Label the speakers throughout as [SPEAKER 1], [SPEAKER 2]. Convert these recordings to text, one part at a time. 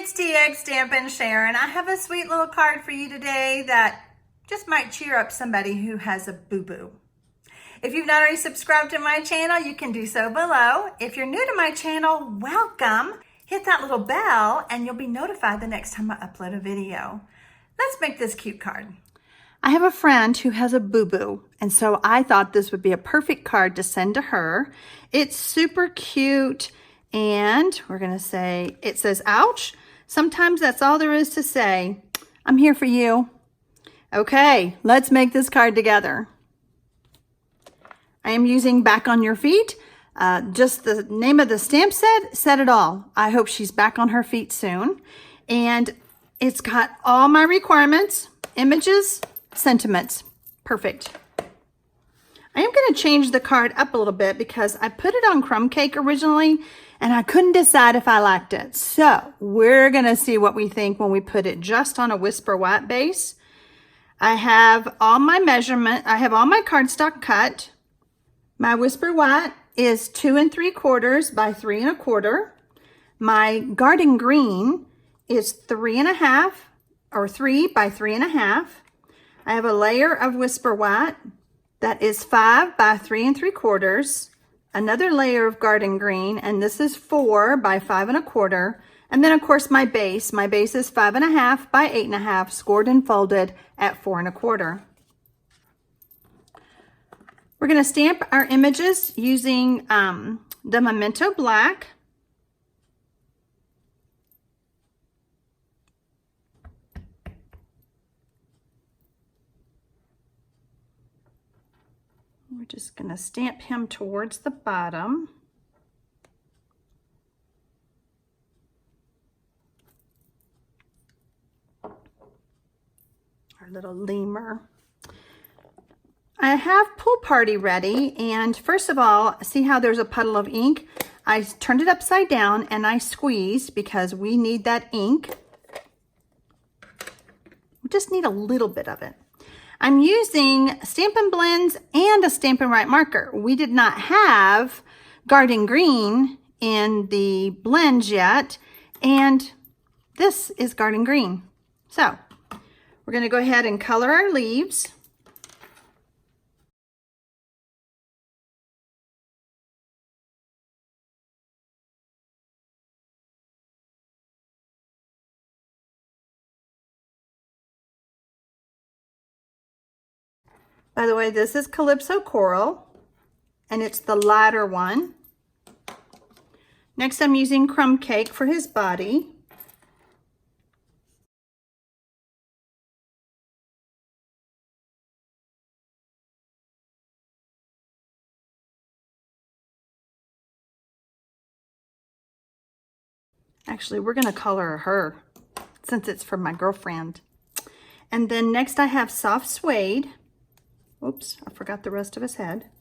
[SPEAKER 1] it's TxStampin Sharon. I have a sweet little card for you today that just might cheer up somebody who has a boo-boo. If you've not already subscribed to my channel, you can do so below. If you're new to my channel, welcome. Hit that little bell and you'll be notified the next time I upload a video. Let's make this cute card. I have a friend who has a boo-boo, and so I thought this would be a perfect card to send to her. It's super cute, and we're gonna say, it says, ouch. Sometimes that's all there is to say. I'm here for you. Okay, let's make this card together. I am using Back on Your Feet. Just the name of the stamp set said it all. I hope she's back on her feet soon. And it's got all my requirements, images, sentiments. Perfect. I am going to change the card up a little bit because I put it on Crumb Cake originally and I couldn't decide if I liked it. So we're going to see what we think when we put it just on a Whisper White base. I have all my measurement. I have all my cardstock cut. My Whisper White is 2 3/4 by 3 1/4. My Garden Green is 3 1/2 or 3 by 3 1/2. I have a layer of Whisper White that is 5 by 3 3/4. Another layer of Garden Green, and this is 4 by 5 1/4. And then of course my base. My base is 5 1/2 by 8 1/2, scored and folded at 4 1/4. We're going to stamp our images using the Memento Black. We're just going to stamp him towards the bottom. Our little lemur. I have Pool Party ready, and first of all, see how there's a puddle of ink? I turned it upside down and I squeezed because we need that ink. We just need a little bit of it. I'm using Stampin Blends and a Stampin' Right marker. We did not have Garden Green in the blends yet, and this is Garden Green. So we're going to go ahead and color our leaves. By the way, this is Calypso Coral, and it's the lighter one. Next, I'm using Crumb Cake for his body. Actually, we're going to color her since it's from my girlfriend. And then next I have Soft Suede. Oops, I forgot the rest of his head.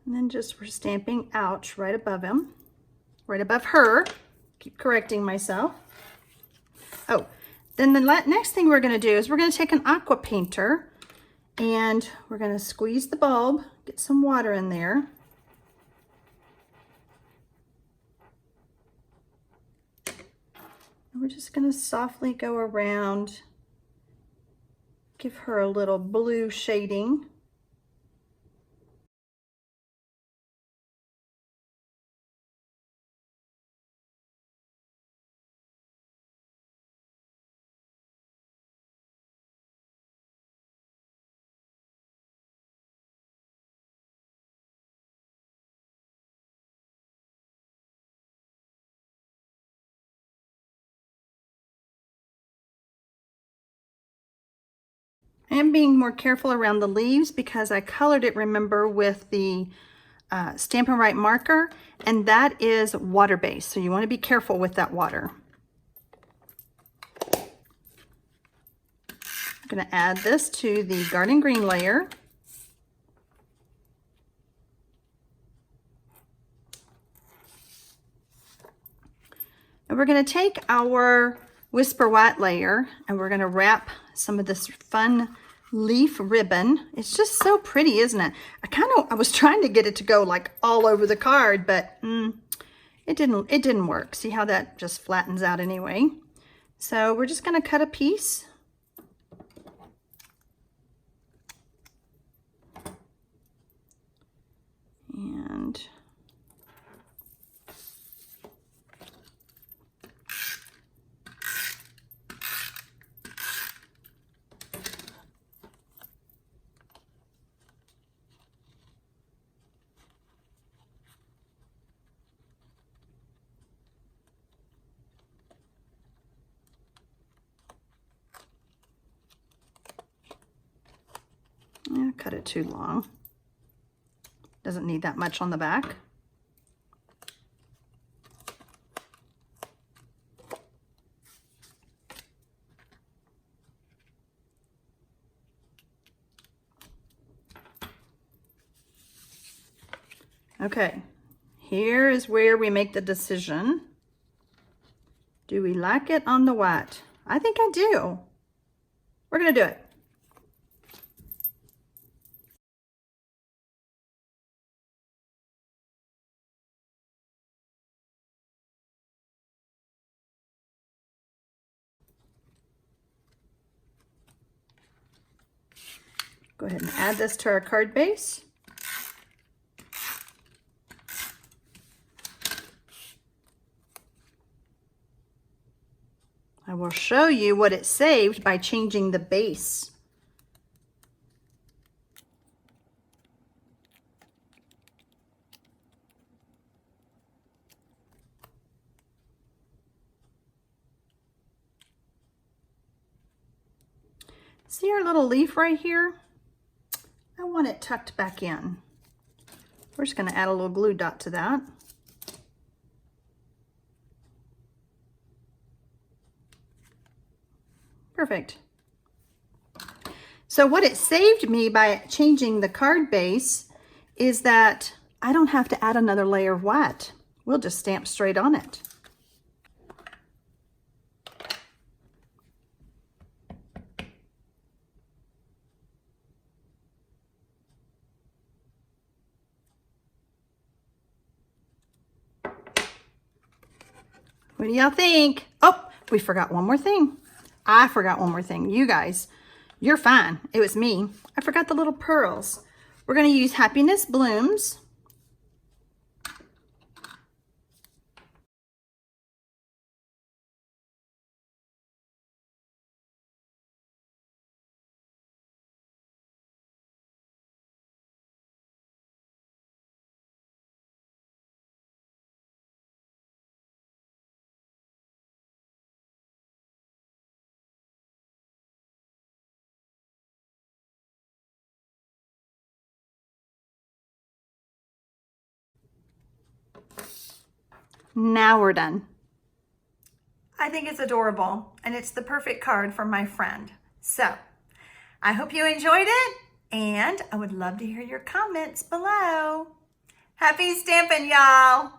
[SPEAKER 1] And then just we're stamping ouch right above him, right above her. Keep correcting myself. Oh, then the next thing we're going to do is we're going to take an Aquapainter and we're going to squeeze the bulb, get some water in there. And we're just going to softly go around, give her a little blue shading. I am being more careful around the leaves because I colored it, remember, with the Stampin' Right marker, and that is water-based, so you want to be careful with that water. I'm going to add this to the garden green layer. And we're going to take our Whisper White layer and we're going to wrap some of this fun leaf ribbon. It's just so pretty, isn't it? I was trying to get it to go like all over the card, but it didn't work. See how that just flattens out anyway? So we're just going to cut a piece. And cut it too long. Doesn't need that much on the back. Okay, here is where we make the decision. Do we like it on the white? I think I do. We're gonna do it. Go ahead and add this to our card base. I will show you what it saved by changing the base. See our little leaf right here? I want it tucked back in. We're just going to add a little glue dot to that. Perfect. So what it saved me by changing the card base is that I don't have to add another layer of white. We'll just stamp straight on it. What do y'all think? Oh, we forgot one more thing. I forgot one more thing. You guys, you're fine. It was me. I forgot the little pearls. We're going to use Happiness Blooms. Now we're done. I think it's adorable, and it's the perfect card for my friend. So I hope you enjoyed it, and I would love to hear your comments below. Happy stamping, y'all!